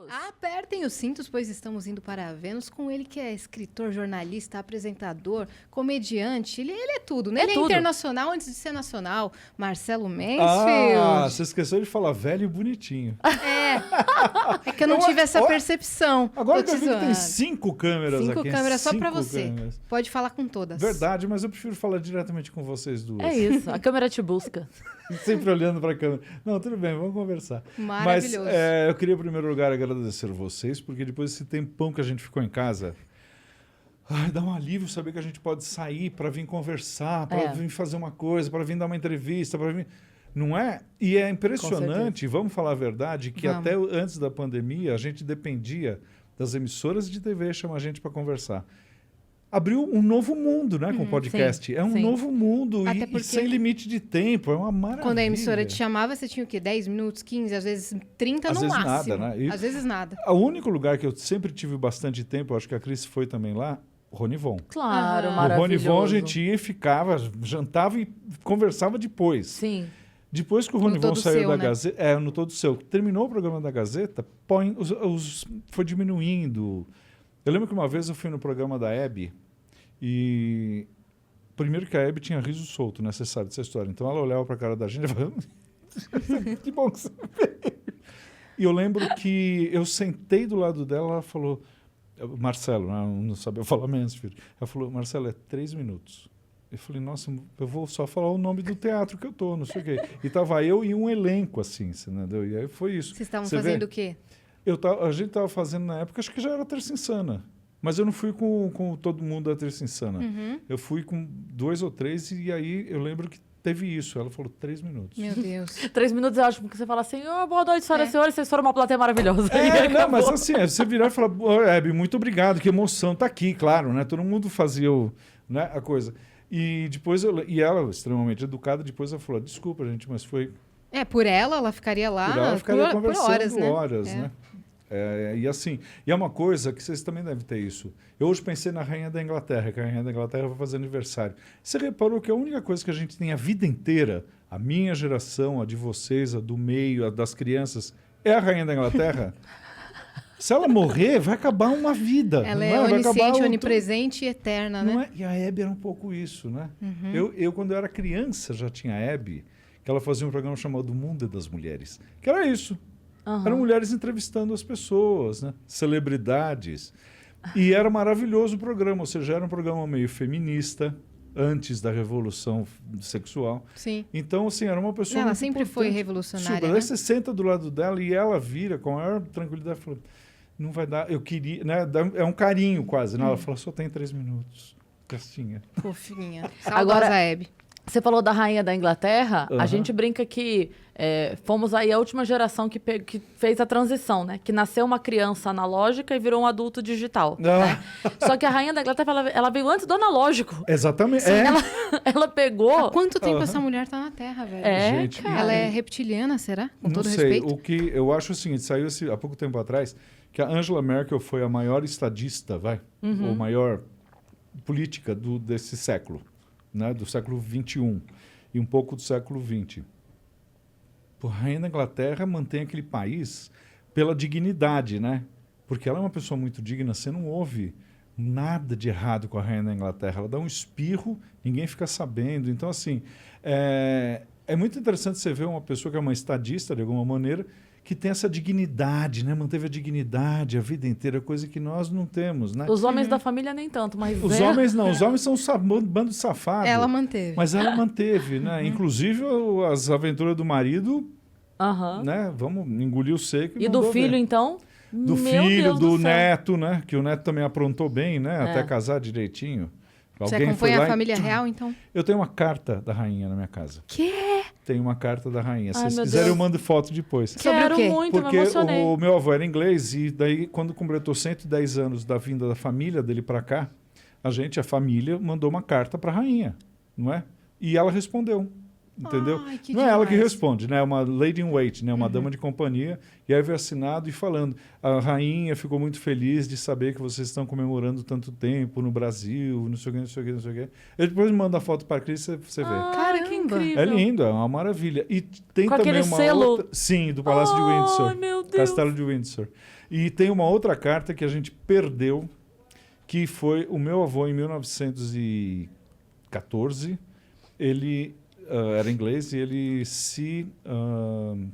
Apertem os cintos, pois estamos indo para Vênus com ele que é escritor, jornalista, apresentador, comediante. Ele é tudo, né? Ele é tudo. internacional antes de ser nacional. Marcelo Mansfield. Ah, você esqueceu de falar velho e bonitinho. É que eu não tive essa percepção. Agora Tô que eu te vi que tem zoando. 5 câmeras aqui. 5 câmeras só pra 5 você. câmeras. Pode falar com todas. Verdade, mas eu prefiro falar diretamente com vocês duas. É isso, a câmera te busca. Sempre olhando para a câmera. Não, tudo bem, vamos conversar. Maravilhoso. Mas eu queria, em primeiro lugar, agradecer vocês, porque depois desse tempão que a gente ficou em casa, dá um alívio saber que a gente pode sair para vir conversar, para vir fazer uma coisa, para vir dar uma entrevista, para vir... Não é? E é impressionante, vamos falar a verdade, que até antes da pandemia a gente dependia das emissoras de TV chamar a gente para conversar. Abriu um novo mundo, né, com o podcast. Sim, é um novo mundo e sem limite de tempo, é uma maravilha. Quando a emissora te chamava, você tinha o quê? 10 minutos, 15, às vezes 30 no máximo. Às vezes nada, né? Às vezes nada. O único lugar que eu sempre tive bastante tempo, acho que a Cris foi também lá, Ronivon. Claro, No maravilhoso. Ronivon a gente ia e ficava, jantava e conversava depois. Sim. Depois que o Ronivon saiu da né? Gazeta, no Todo Seu, terminou o programa da Gazeta, foi diminuindo. Eu lembro que uma vez eu fui no programa da Hebe e primeiro que a Hebe tinha riso solto, né? Você sabe dessa história. Então ela olhava para a cara da gente e falava, que bom que você veio. E eu lembro que eu sentei do lado dela, ela falou, Marcelo, não sabia falar Mansfield. Ela falou, Marcelo, é 3 minutos. Eu falei, nossa, eu vou só falar o nome do teatro que eu tô, não sei o quê. E tava eu e um elenco, assim, entendeu? E aí foi isso. Vocês estavam fazendo o quê? A gente tava fazendo na época, acho que já era Terça Insana. Mas eu não fui com todo mundo da Terça Insana. Eu fui com 2 ou 3 e aí eu lembro que teve isso. Ela falou 3 minutos. Meu Deus. 3 minutos é ótimo, porque você fala assim, boa noite, senhoras e senhores, vocês foram uma plateia maravilhosa. Não, mas assim, você virar e falar, Hebe, muito obrigado, que emoção, tá aqui, claro, né? Todo mundo fazia a coisa. E depois, ela, extremamente educada, depois ela falou, desculpa, gente, mas foi... Por ela ficaria lá conversando por horas, né? E assim, e é uma coisa que vocês também devem ter isso. Eu hoje pensei na Rainha da Inglaterra, que a Rainha da Inglaterra vai fazer aniversário. Você reparou que a única coisa que a gente tem a vida inteira, a minha geração, a de vocês, a do meio, a das crianças, é a Rainha da Inglaterra? Se ela morrer, vai acabar uma vida. Ela é onisciente, onipresente e eterna, né? Não é? E a Hebe era um pouco isso, né? Eu, quando eu era criança, já tinha a Hebe, que ela fazia um programa chamado O Mundo das Mulheres, que era isso. Eram mulheres entrevistando as pessoas, né? Celebridades. E era maravilhoso o programa, ou seja, era um programa meio feminista, antes da revolução sexual. Sim. Então, assim, era uma pessoa Ela muito sempre importante. foi revolucionária, Aí né? você senta do lado dela e ela vira com a maior tranquilidade e fala, não vai dar, eu queria, né? É um carinho quase, né? Ela fala, só tem 3 minutos. Castinha. Fofinha. Agora, Saudosa Hebe. Você falou da Rainha da Inglaterra, a gente brinca que fomos aí a última geração que fez a transição, né? Que nasceu uma criança analógica e virou um adulto digital. Né? Só que a Rainha da Inglaterra, ela veio antes do analógico. Exatamente. Ela pegou... Há quanto tempo essa mulher tá na Terra, velho? Gente, cara. Ela é reptiliana, será? Com não todo sei. respeito? O que eu acho o seguinte, saiu há pouco tempo atrás, que a Angela Merkel foi a maior estadista, ou maior política desse século, né? Do século XXI e um pouco do século XX. A Rainha da Inglaterra mantém aquele país pela dignidade, né? Porque ela é uma pessoa muito digna, você não ouve nada de errado com a Rainha da Inglaterra. Ela dá um espirro, ninguém fica sabendo. Então, assim, é muito interessante você ver uma pessoa que é uma estadista, de alguma maneira, que tem essa dignidade, né? Manteve a dignidade a vida inteira, coisa que nós não temos, né? Os homens da família nem tanto, mas... Os homens não, os homens são um bando de safado. Ela manteve. Mas ela manteve, né? Inclusive as aventuras do marido, né? Vamos engolir o seco. E do filho, então? Do Meu filho, Deus do céu. neto, né? Que o neto também aprontou bem, né? Até casar direitinho. Você Alguém foi acompanha lá a família real, então? Eu tenho uma carta da rainha na minha casa. Que? Tem uma carta da rainha. Ai, Se meu quiserem, Deus. eu mando foto depois. Quero Sobre o quê? muito, me Porque emocionei. o meu avô era inglês e daí, quando completou 110 anos da vinda da família dele para cá, a família, mandou uma carta para a rainha, não é? E ela respondeu. entendeu? Ai, que não é ela que demais. responde, né? É uma lady in wait, né? Uma dama de companhia. E aí veio assinado e falando, a rainha ficou muito feliz de saber que vocês estão comemorando tanto tempo no Brasil, não sei o que, não sei o que, não sei o que. Ele depois me manda a foto para a Cris, você vê. Ai, que Caramba. incrível. É lindo, é uma maravilha. E tem Com também aquele uma selo? outra... Sim, do Palácio de Windsor. Ai, meu Deus. Castelo de Windsor. E tem uma outra carta que a gente perdeu, que foi o meu avô em 1914. Ele era inglês e ele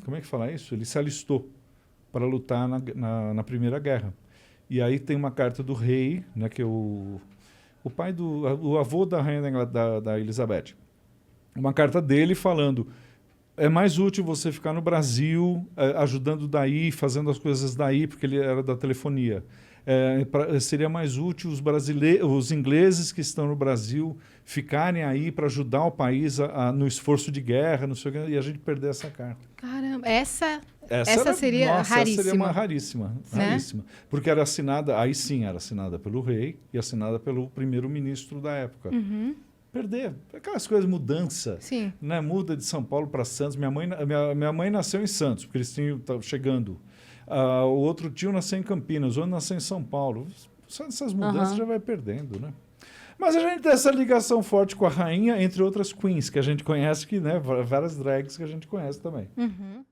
como é que fala isso? Ele se alistou para lutar na Primeira Guerra. E aí tem uma carta do rei, né, que é o pai o avô da rainha da Elizabeth. Uma carta dele falando: é mais útil você ficar no Brasil, ajudando daí, fazendo as coisas daí, porque ele era da telefonia. Seria mais útil os ingleses que estão no Brasil ficarem aí para ajudar o país no esforço de guerra, não sei o que, e a gente perder essa carta. Caramba, essa seria Nossa, raríssima. essa seria uma raríssima, Né? raríssima. Porque era assinada, aí sim, era assinada pelo rei e assinada pelo primeiro-ministro da época. Perder, aquelas coisas, mudança. Sim. Né? Muda de São Paulo para Santos. Minha mãe nasceu em Santos, porque eles estavam chegando. O outro tio nasceu em Campinas, o outro nasceu em São Paulo. Só essas mudanças já vai perdendo, né? Mas a gente tem essa ligação forte com a rainha, entre outras queens, que a gente conhece, que, né, várias drags que a gente conhece também. Uhum.